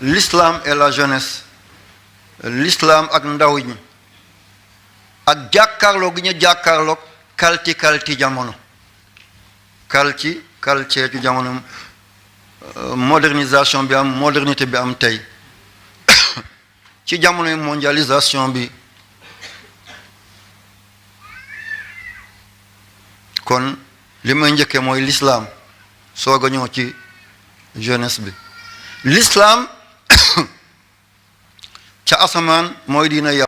l'islam et la jeunesse l'islam ak ndaw ñi ak jàkkaarloo gi ñu jàkkaarloog kalti jamono kalti ci jamono modernisation bi am modernité bi am tey ci jamono mondialisation bi kon li may njëkkee mooy l'islam soog a ñëw ci jeunesse bi l'islam ca asamaan mooy diina yàlla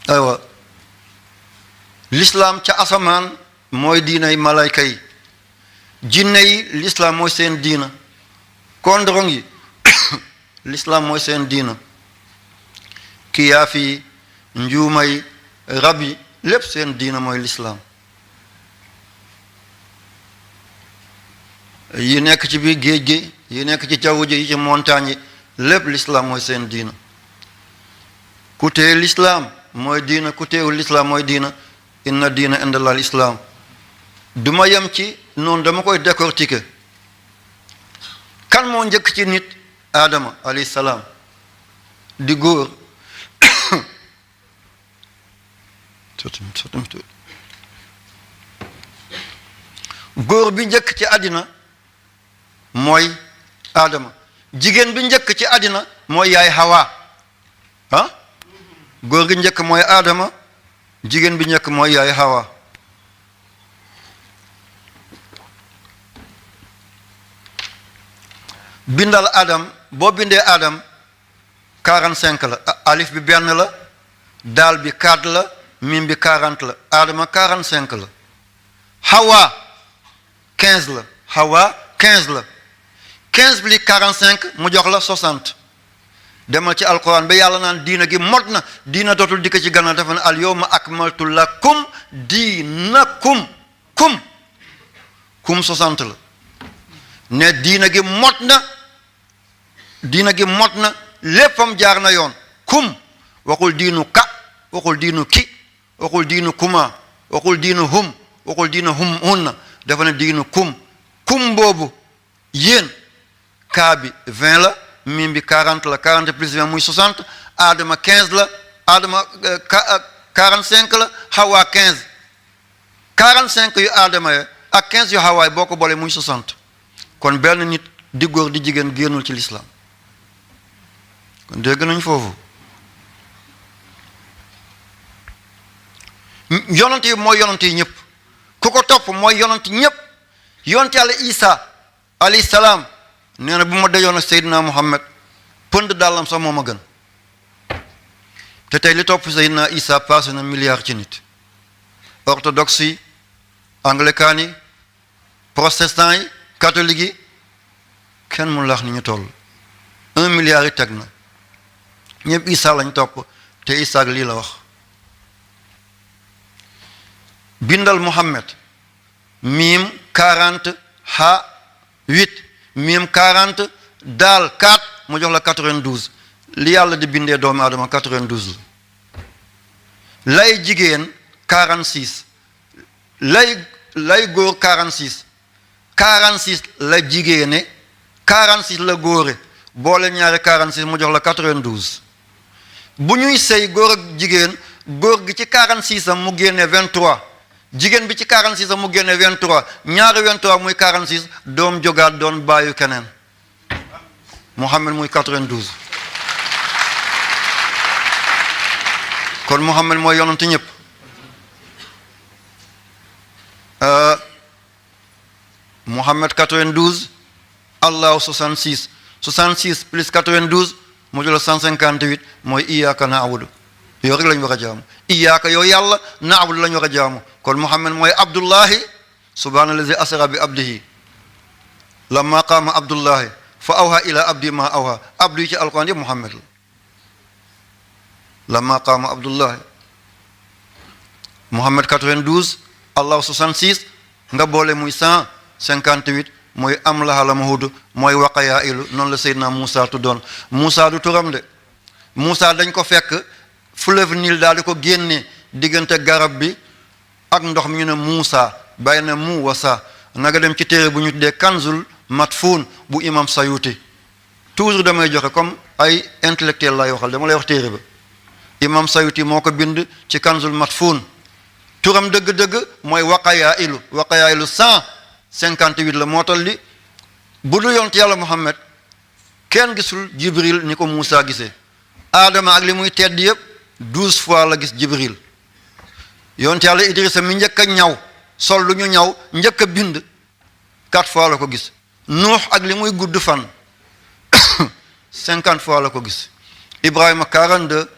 aywa l'islam ca asamaan mooy diinay malayka yi jinne yi l'islam mooy seen diina kondorong yi l'islam mooy seen diina kiyaaf yi njuuma yi rab yi lépp seen diina mooy l'islam yi nekk ci biir géej gi yi nekk ci jaww ji yi ci montagne yi lépp l'islam mooy seen diina ku téye l'islam mooy diina ku téewul l'islam mooy diina inna diina indallaahi l'islam duma yem ci noonu dama koy décortiquer kan moo njëkk ci nit Adama alayhi salaam di góor góor bi njëkk ci àddina mooy Adama jigéen bi njëkk ci àddina mooy yaay Hawa ah góor gi njëkk mooy Adama jigéen bi njëkk mooy yaay Hawa bindal Adam boo bindee Adam 45 la alif bi benn la daal bi 4 la mim bi 40 la Adama 45 la Hawa 15 la Hawa 15 la 15 bi 45 mu jox la 60 demal ci alquran ba yàlla naan diina gi mot na diina dootul dikk ci gannaaw dafa ne al yawma akmaltu lakum diinakum kum 60 la ne diina gi mot na léppam jaar na yoon kum waxul diinu ka waxul diinu ki waxul diinu kuma waxul diinu hum waxul diinu hum hunna dafa ne diinu kum boobu yéen kaa bi 20 la mim bi 40 la 40 plus 20 muy 60 Adama 15 la Adama 45 la Hawa 15 45 yu Adama ya ak 15 yu Hawa boo ko boole muy 60 kon benn nit di góor di jigéen génnul ci l'islam kon dégg nañ foofu yonent yi mooy yonent yi ñëpp ku ko topp mooy yonent ñëpp yonent yàlla Isa alayhi salaam nee na bu ma dajoon ak Seydina Muhammad pënd dàllam sax moo ma gën te tey li topp Seydina Isa passé na milliard ci nit orthodoxe yi anglican yi protestant yi catholique yi kenn mu laax ni ñu toll 1 milliard yi teg na ñëpp Isa lañ topp te Isa ak lii la wax bindal Muhammad miim 40 ha 8 miim 40 daal 4 mu jox la 92 li yàlla di bindee doomu aadama 92 la lay jigéen 46 lay góor 46 la jigéene 46 la góore boole ñaari 46 mu jox la 92 bu ñuy sëy góor ak jigéen góor gi ci 46 am mu génne 23 jigéen bi ci 46 am mu génne 23 ñaari 23 muy 46 doom jógaat doon bàyyu keneen Muhammad muy 92 kon Muhammad mooy yonent ñëpp Muhammad 92 Allah 66 66 plus 92 mu jël 158 mooy iyyaka na'budu yow rek lañu war a jaamu iyyaka yow yàlla na'budu lañu war a jaamu kon Muhammad mooy Abdullahi subhaanallazi asra bi abdihi lamma qaama Abdullahi fa awha ila abdi ma awha abdi ci alquran yëpp Muhammad la lamma qaama Abdullahi Muhammad 92 Allah 66 nga boole muy 100 58 mooy am lahala mahud mooy waqayaa ilu noonu la Seydina Moussa tuddoon Moussa du turam de Moussa dañ ko fekk fleuve Nil daal di ko génne diggante garab bi ak ndox mi ñu ne Moussa bàyyi na mu wasa naga dem ci téere bu ñu tuddee Kanzul Matfun bu imam Sayuti toujours damay joxe comme ay intellectuel lay waxal dama lay wax téere ba imam Sayuti moo ko bind ci Kanzul Matfun turam dëgg-dëgg mooy waqayaa ilu 158 la moo tal li bu dul yonent yàlla Muhammad kenn gisul Jibril ni ko Moussa gisee Adama ak li muy tedd yëpp 12 fois la gis Jibril yonent yàlla Idrissa mi njëkk a ñaw sol lu ñu ñaw njëkk a bind 4 fois la ko gis Nuux ak li muy gudd fan 50 fois la ko gis Ibrahima 42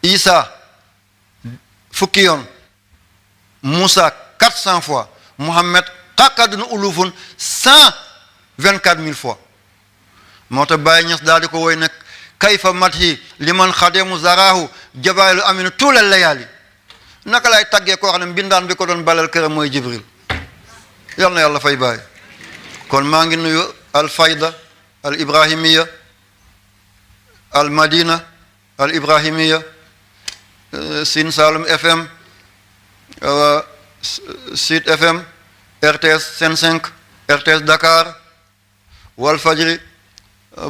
Isa fukki yoon Moussa 400 fois Muhammad xaqaduna ulufun 124 000 fois moo tax Baye Niass daal di ko woy nag kayfa madhi liman xademu zarahu jabailu aminu tuulal layaali naka lay taggee koo xam ne mbindaan bi ko doon balal këram mooy Jibril yal na yàlla fay Baye kon maa ngi nuyu al fayda al ibrahimiya al madina al ibrahimiya Sine Saloum FM Sud FM RTS Sen 5 RTS Dakar Walfajri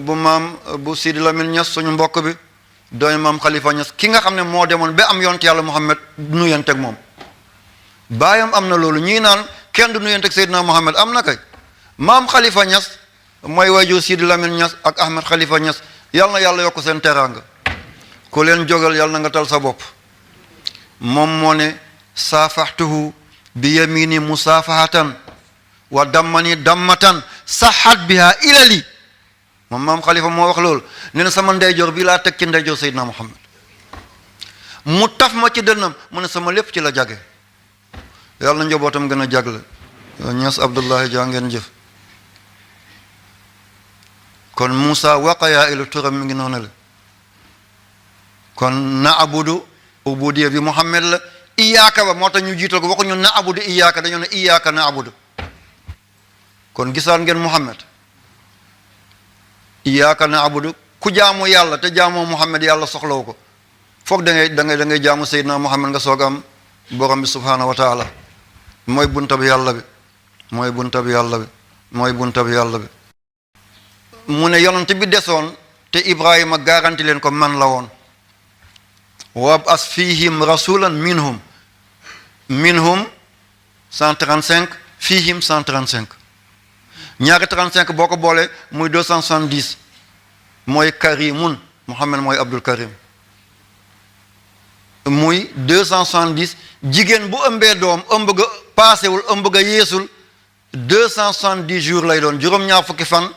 bu maam bu Sidi Lamine Niass suñu mbokk bi dooy maam Khalifa Niass ki nga xam ne moo demoon ba am yonent yàlla Muhammad nuyanteeg moom baayam am na loolu ñii naan kenn du nuyanteeg Seydina Muhammad am na kay maam Khalifa Niass mooy waajur Sidi Lamine Niass ak Ahmed Khalifa Niass yal na yàlla yokk seen teraanga ku leen jógal yal na nga tal sa bopp moom moo ne saafaxtuhu bi yamini musaafahatan wa dammani dammatan saxat biha ilali moom maam Khalifa moo wax loolu nee na sama ndeyjoor bi laa teg ci ndeyjoor Seydina Muhammad mu taf ma ci dënnam mu ne sama lépp ci la jage yàlla na njabootam gën a jagle Niass Abdullahi jaa ngeen jëf kon Moussa waqayaa ilu turam mi ngi noonu la kon na abudu ubudiya bi Muhammad la iyaaka ba moo tax ñu jiital ko waxuñu na abudu iyaaka dañoo ne iyaaka na abudu kon gisaan ngeen Muhammad iyaaka na abudu ku jaamu yàlla te jaamoo Muhammad yàlla soxlawu ko foog da ngay jaamu Seydina Muhammad nga soog am borom bi subhaanahu wa taala mooy bunta bi yàlla bi mooy bunta bi yàlla bi mooy bunta bi yàlla bi mu ne yonent bi desoon te Ibrahima garanti leen ko man la woon wab as fihim rasulan minhum 135 fihim 135 ñaari 35 boo ko boolee muy 270 mooy karimun Muhammad mooy Abdul Karim muy 270 jigéen bu ëmbee doom ëmb ga paasewul ëmb ga yeesul 270 jours lay doon juróom-ñaar fukki fan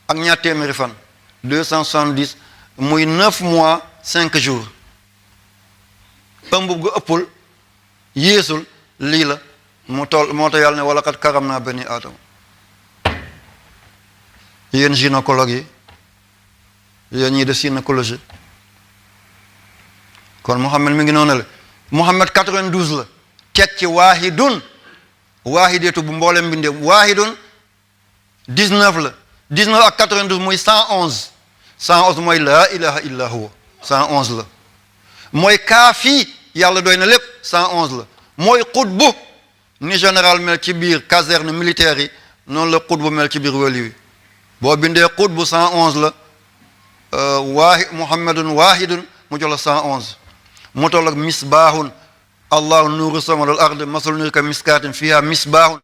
ak ñaar téeméeri fan 270 muy 9 mois 5 jours ëmb ga ëppul yeesul lii la mu toll moo tax yàlla ne wala kat karam naa bani aadama yéen gynécologue yi yéen ñii de gynécologie kon Muhammad mi ngi noonu la Muhammad 92 la teg ci waahidun waahideetu bu mboolem mbindee waahidun 19 la 19 ak 92 muy 111 111 mooy laa ilaha illa huwa 111 la mooy kaafi yàlla doy na lépp 111 la mooy xutbu ni général mel ci biir caserne militaire yi noonu la xutbu mel ci biir wali yi boo bindee xutbu 111 la muhammadun waahidun mu jox la 111 mu toll ak misbaahun allahu nuuru samawati wal ard masalu nuurika miskaatin fiha misbaahun